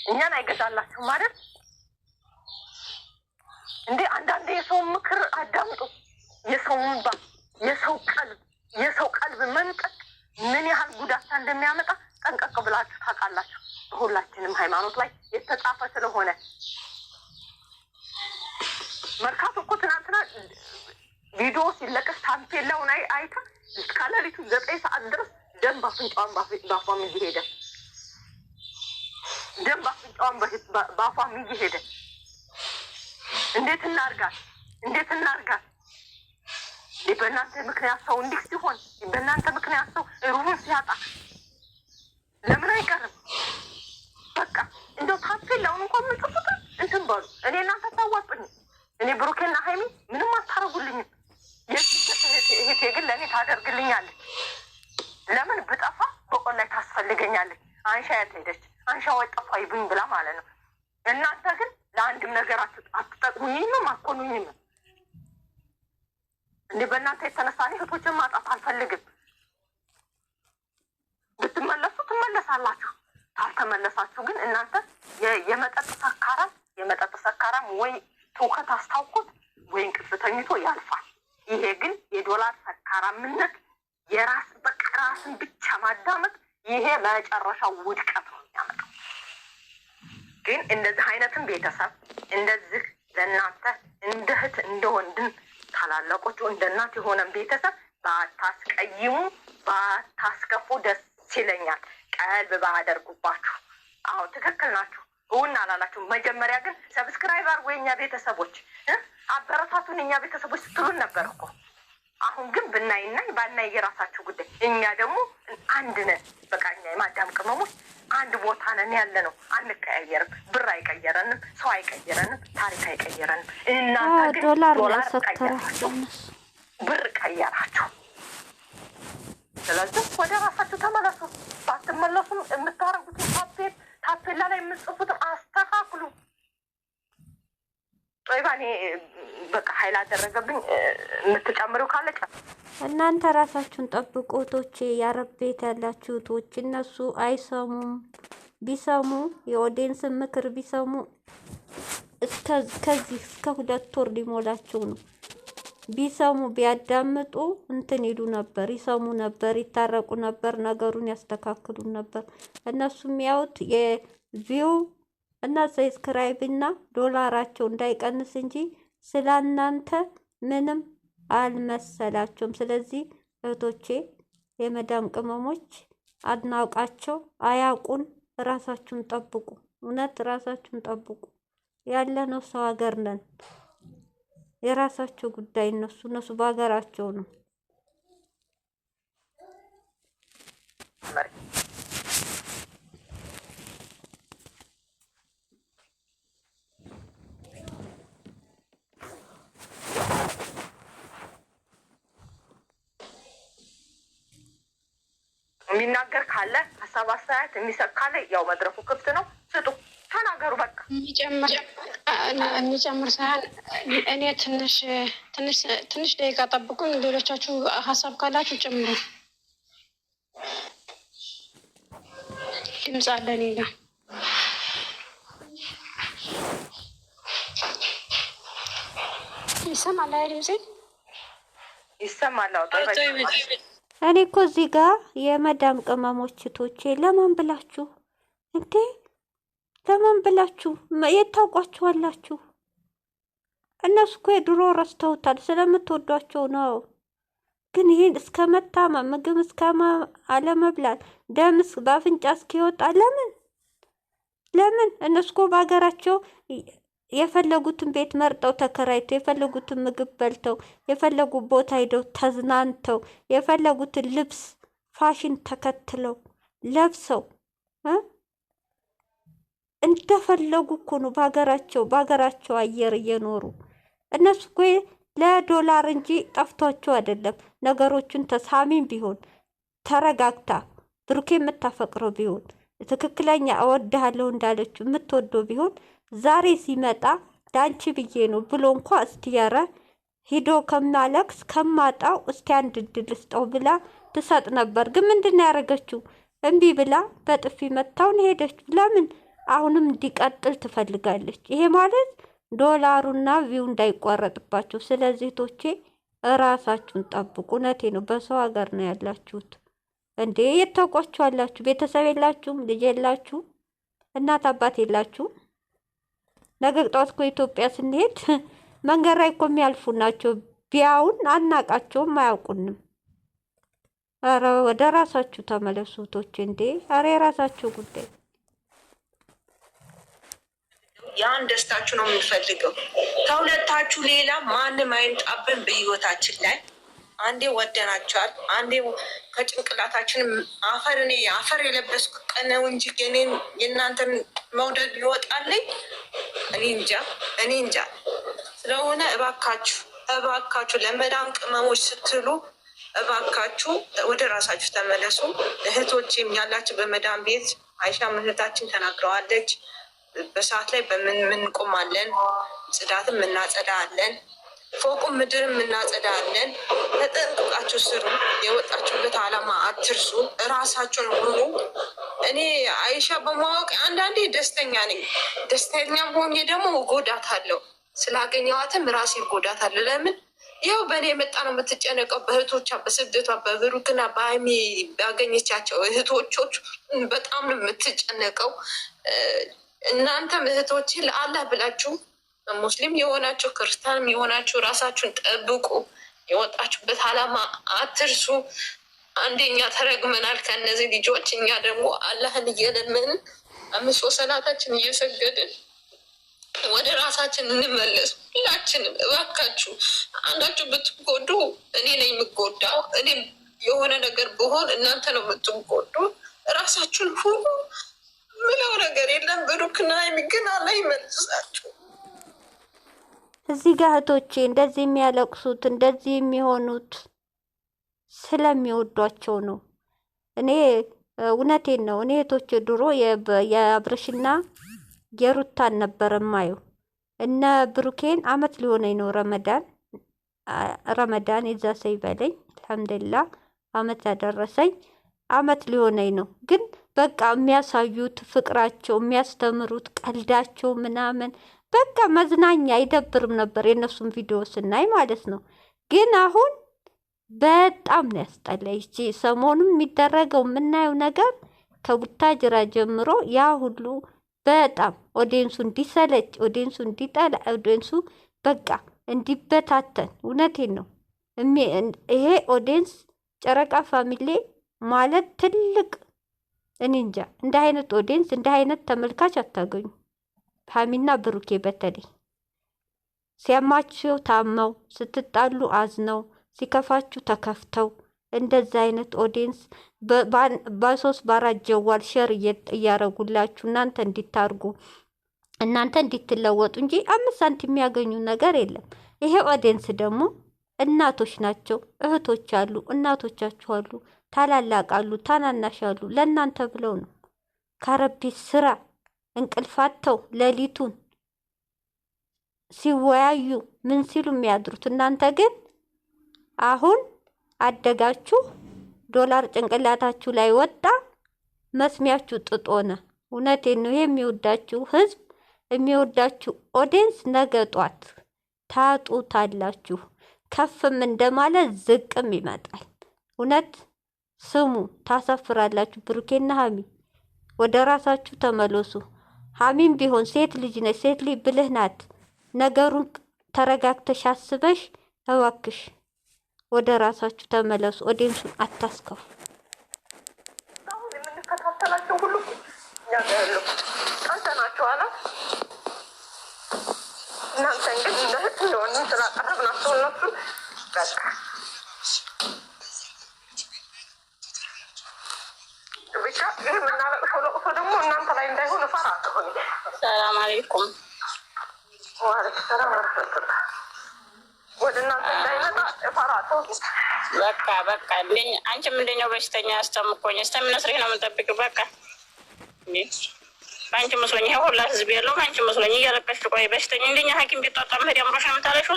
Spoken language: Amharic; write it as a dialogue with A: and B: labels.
A: እኛን አይገዛላችሁ ማለት እንዴ? አንዳንዴ የሰው ምክር አዳምጡ። የሰው እንባ፣ የሰው ቀልብ መንጠቅ ምን ያህል ጉዳት እንደሚያመጣ ጠንቀቅ ብላችሁ ታውቃላችሁ። በሁላችንም ሃይማኖት ላይ የተጻፈ ስለሆነ መርካቶ እኮ ትናንትና ቪዲዮ ሲለቀስ ታምፔላውን አይታ እስከ ሌሊቱ 9 ሰዓት ድረስ ደም በአፍንጫዋን በአፏም እየሄደ ደም በአፍንጫዋን በአፏም እየሄደ እንዴት እናርጋት? በእናንተ ምክንያት ሰው እንዲህ ሲሆን፣ በእናንተ ምክንያት ሰው ሩህን ሲያጣ ለምን አይቀርም? በቃ እንደው ታፔላውን እንኳን ምጽፉት እንትን በሉ። እኔ እናንተ ታዋጡኝ። እኔ ብሩኬና ሀይሚ ምንም አታረጉልኝም። እህቴ ግን ለእኔ ታደርግልኛለች። ለምን ብጠፋ በቆል ላይ ታስፈልገኛለች። አንሻ የት ሄደች? አንሻ ወጠፋ ይብኝ ብላ ማለት ነው። እናንተ ግን ለአንድም ነገር አትጠቅሙኝም፣ አትኮኑኝም። እንዴ በእናንተ የተነሳ እኔ እህቶችን ማጣት አልፈልግም። ብትመለሱ ትመለሳላችሁ፣ ካልተመለሳችሁ ግን እናንተ የመጠጥ ሰካራም ወይ ትውከት አስታውቁት ወይ እንቅልፍ ተኝቶ ያልፋል። ይሄ ግን የዶላር ሰካራምነት ራስን ብቻ ማዳመጥ፣ ይሄ መጨረሻው ውድቀት ነው የሚያመጣው። ግን እንደዚህ አይነትም ቤተሰብ እንደዚህ ለእናንተ እንደ እህት እንደ ወንድም ታላላቆቹ እንደ እናት የሆነን ቤተሰብ ባታስቀይሙ ባታስከፉ ደስ ይለኛል። ቀልብ ባያደርጉባችሁ። አዎ ትክክል ናችሁ። እውን አላላችሁ። መጀመሪያ ግን ሰብስክራይብ አድርጉ የኛ ቤተሰቦች፣ አበረታቱን የኛ ቤተሰቦች ስትሉን ነበር እኮ። አሁን ግን ብናይና ባናይ የራሳችሁ ጉዳይ። እኛ ደግሞ አንድ ነን። በቃ እኛ የማዳም ቅመሞች አንድ ቦታ ነን ያለ ነው። አንቀያየርም። ብር አይቀየረንም፣ ሰው አይቀየረንም፣ ታሪክ አይቀየረንም። እናንተ ግን ዶላር ቀየራችሁ፣ ብር ቀየራችሁ። ስለዚህ ወደ ራሳችሁ ተመለሱ። ባትመለሱም የምታረጉትን ታፔላ ላይ የምጽፉትን አስተካክሉ። ጦይባኔ በቃ ኃይል አደረገብኝ። የምትጨምሪው ካለ
B: እናንተ ራሳችሁን ጠብቁ እህቶቼ። የአረብ ቤት ያላችሁ እህቶች እነሱ አይሰሙም። ቢሰሙ የኦዲየንስን ምክር ቢሰሙ ከዚህ እስከ 2 ወር ሊሞላቸው ነው። ቢሰሙ ቢያዳምጡ እንትን ይሉ ነበር፣ ይሰሙ ነበር፣ ይታረቁ ነበር፣ ነገሩን ያስተካክሉ ነበር። እነሱ የሚያዩት የቪው እና ሰብስክራይብ እና ዶላራቸው እንዳይቀንስ እንጂ ስለናንተ ምንም አልመሰላቸውም። ስለዚህ እህቶቼ የመዳም ቅመሞች አድናውቃቸው አያቁን። ራሳችሁን ጠብቁ። እውነት ራሳችሁን ጠብቁ። ያለነው ሰው ሀገር ነን። የራሳቸው ጉዳይ እነሱ በሀገራቸው ነው።
A: የሚናገር ካለ ሀሳብ አስተያየት የሚሰጥ ካለ ያው መድረኩ ክፍት ነው። ስጡ፣ ተናገሩ። በቃ
C: የሚጨምር ሳይሆን እኔ ትንሽ ደቂቃ ጠብቁኝ። ሌሎቻችሁ ሀሳብ ካላችሁ ጨምሩ። ድምፅ አለ ሌላ ይሰማል። ድምፅ
A: ይሰማል።
B: እኔ እኮ እዚህ ጋር የመዳም ቅመሞች እህቶቼ ለማን ብላችሁ እንዴ? ለማን ብላችሁ የታውቋቸዋላችሁ? እነሱ እኮ የድሮ ረስተውታል። ስለምትወዷቸው ነው። ግን ይህን እስከ መታመም ምግብ እስከ አለመብላት ደምስ በአፍንጫ እስኪወጣ ለምን? እነሱ እኮ በሀገራቸው የፈለጉትን ቤት መርጠው ተከራይተው የፈለጉትን ምግብ በልተው የፈለጉት ቦታ ሄደው ተዝናንተው የፈለጉትን ልብስ ፋሽን ተከትለው ለብሰው እንደፈለጉ እኮ ነው በሀገራቸው አየር እየኖሩ። እነሱ እኮ ለዶላር እንጂ ጠፍቷቸው አይደለም። ነገሮችን ተሳሚም ቢሆን ተረጋግታ ብሩኬ የምታፈቅረው ቢሆን ትክክለኛ እወድሃለሁ እንዳለችው የምትወደው ቢሆን ዛሬ ሲመጣ ዳንቺ ብዬ ነው ብሎ እንኳ እስቲ ያረ ሂዶ ከማለቅስ ከማጣው እስቲ አንድ እድል ስጠው ብላ ትሰጥ ነበር። ግን ምንድን ነው ያደረገችው? እምቢ ብላ በጥፊ መታውን ሄደች። ለምን? አሁንም እንዲቀጥል ትፈልጋለች። ይሄ ማለት ዶላሩና ቪው እንዳይቋረጥባቸው። ስለዚህ ቶቼ እራሳችሁን ጠብቁ። እውነቴ ነው። በሰው ሀገር ነው ያላችሁት እንዴ? የታውቋችኋላችሁ? ቤተሰብ የላችሁም? ልጅ የላችሁ? እናት አባት የላችሁ? ነገ ጠዋት እኮ ኢትዮጵያ ስንሄድ መንገድ ላይ እኮ የሚያልፉ ናቸው። ቢያውን አናቃቸውም፣ አያውቁንም። ኧረ ወደ ራሳችሁ ተመለሱ ቶቼ እንዴ! ኧረ የራሳችሁ ጉዳይ።
D: ያን ደስታችሁ ነው የምንፈልገው። ከሁለታችሁ ሌላ ማንም አይምጣብን በህይወታችን ላይ። አንዴ ወደናቸዋል፣ አንዴ ከጭንቅላታችን አፈር የለበስኩ ቀን ነው እንጂ የእናንተን መውደድ ሊወጣልኝ እኔ እንጃ። ስለሆነ እባካችሁ ለመዳም ቅመሞች ስትሉ እባካችሁ ወደ ራሳችሁ ተመለሱ። እህቶችም ያላችሁ በመዳም ቤት አይሻ እህታችን ተናግረዋለች። በሰዓት ላይ ምንቆማለን፣ ጽዳትም እናጸዳለን፣ ፎቁም ምድርም እናጸዳለን። ተጠንቅቃችሁ ስሩ። የወጣችሁበት ዓላማ አትርሱ። እራሳችሁን ሁኑ። እኔ አይሻ በማወቅ አንዳንዴ ደስተኛ ነኝ። ደስተኛ ሆኜ ደግሞ እጎዳታለሁ። ስላገኘዋትም ራሴ እጎዳታለሁ። ለምን ያው በእኔ የመጣ ነው የምትጨነቀው። በእህቶቿ በስደቷ በብሩክና በሀይሚ ባገኘቻቸው እህቶች በጣም ነው የምትጨነቀው። እናንተም እህቶች ለአላህ ብላችሁ ሙስሊም የሆናችሁ ክርስቲያንም የሆናችሁ ራሳችሁን ጠብቁ። የወጣችሁበት ዓላማ አትርሱ። አንደኛ ተረግመናል ከእነዚህ ልጆች። እኛ ደግሞ አላህን እየለመንን 5 ሰላታችን እየሰገድን ወደ ራሳችን እንመለስ። ሁላችንም እባካችሁ። አንዳችሁ ብትጎዱ እኔ ነኝ የምጎዳው። እኔም የሆነ ነገር ብሆን እናንተ ነው የምትጎዱ። ራሳችሁን ሁሉ ምለው ነገር የለም። ብሩክና የሚገና ላይ ይመልሳችሁ።
B: እዚህ ጋር እህቶቼ እንደዚህ የሚያለቅሱት እንደዚህ የሚሆኑት ስለሚወዷቸው ነው። እኔ እውነቴን ነው። እኔ እህቶቼ ድሮ የአብርሽና የሩታን ነበር ማየው። እነ ብሩኬን አመት ሊሆነኝ ነው። ረመዳን የዛ ሰይ በለኝ። አልሐምዱሊላህ አመት ያደረሰኝ አመት ሊሆነኝ ነው። ግን በቃ የሚያሳዩት ፍቅራቸው፣ የሚያስተምሩት ቀልዳቸው ምናምን በቃ መዝናኛ አይደብርም ነበር የእነሱን ቪዲዮ ስናይ ማለት ነው። ግን አሁን በጣም ነው ያስጠላኝ። ይቺ ሰሞኑን የሚደረገው የምናየው ነገር ከቡታጅራ ጀምሮ ያ ሁሉ በጣም ኦዲየንሱ እንዲሰለች፣ ኦዲየንሱ እንዲጠላ፣ ኦዲየንሱ በቃ እንዲበታተን። እውነቴን ነው። ይሄ ኦዲየንስ ጨረቃ ፋሚሊ ማለት ትልቅ እኔ እንጃ። እንደ አይነት ኦዲየንስ እንደ አይነት ተመልካች አታገኙ። ሀሚና ብሩኬ በተለይ ሲያማችሁ ታመው፣ ስትጣሉ አዝነው፣ ሲከፋችሁ ተከፍተው እንደዛ አይነት ኦዲየንስ በ3 4 ጀዋል ሸር እያረጉላችሁ እናንተ እንዲታርጉ እናንተ እንዲትለወጡ እንጂ 5 ሳንቲም የሚያገኙ ነገር የለም። ይሄ ኦዲየንስ ደግሞ እናቶች ናቸው፣ እህቶች አሉ፣ እናቶቻችሁ አሉ፣ ታላላቅ አሉ፣ ታናናሽ አሉ። ለእናንተ ብለው ነው ከረቢ ስራ እንቅልፋተው ሌሊቱን ሲወያዩ ምን ሲሉ የሚያድሩት። እናንተ ግን አሁን አደጋችሁ፣ ዶላር ጭንቅላታችሁ ላይ ወጣ፣ መስሚያችሁ ጥጥ ሆነ። እውነቴን ነው። ይሄ የሚወዳችሁ ህዝብ፣ የሚወዳችሁ ኦዲየንስ ነገ ጧት ታጡታላችሁ። ከፍም እንደማለት ዝቅም ይመጣል። እውነት ስሙ፣ ታሳፍራላችሁ። ብሩኬና ሀሚ ወደ ራሳችሁ ተመለሱ። ሀሚም ቢሆን ሴት ልጅ ነች። ሴት ልጅ ብልህ ናት። ነገሩን ተረጋግተሽ አስበሽ እባክሽ ወደ ራሳችሁ ተመለሱ። ኦዲየንሱን አታስከፉ።
A: አሁን የምንከታተላቸው ሁሉ ያገሉ አንተ ናቸው አለ። እናንተን ግን እንደ ህት እንደሆነ ስላቀረብናቸው እነሱ በቃ ብቻ ይህ የምናለቅሰው ለቅሶ ደግሞ እናንተ ላይ እንዳይሆን እፈራለሁ።
C: ሰላም አለይኩም።
A: ዋለይኩም ሰላም ወረህመቱላህ። ወደ እናንተ እንዳይመጣ እፈራለሁ።
C: በቃ አንቺም እንደኛው በሽተኛ አስተምኮኝ እስከሚነስረኝ ነው የምንጠብቂው። በቃ ከአንቺ መስሎኝ ይሄ ሁላ ህዝብ ያለው ከአንቺ መስሎኝ እያለቀሽ ቆይ በሽተኛ እንደኛ ሐኪም ቤት ጧጧ መሄድ አምሮሽ ነው የምታለሽው።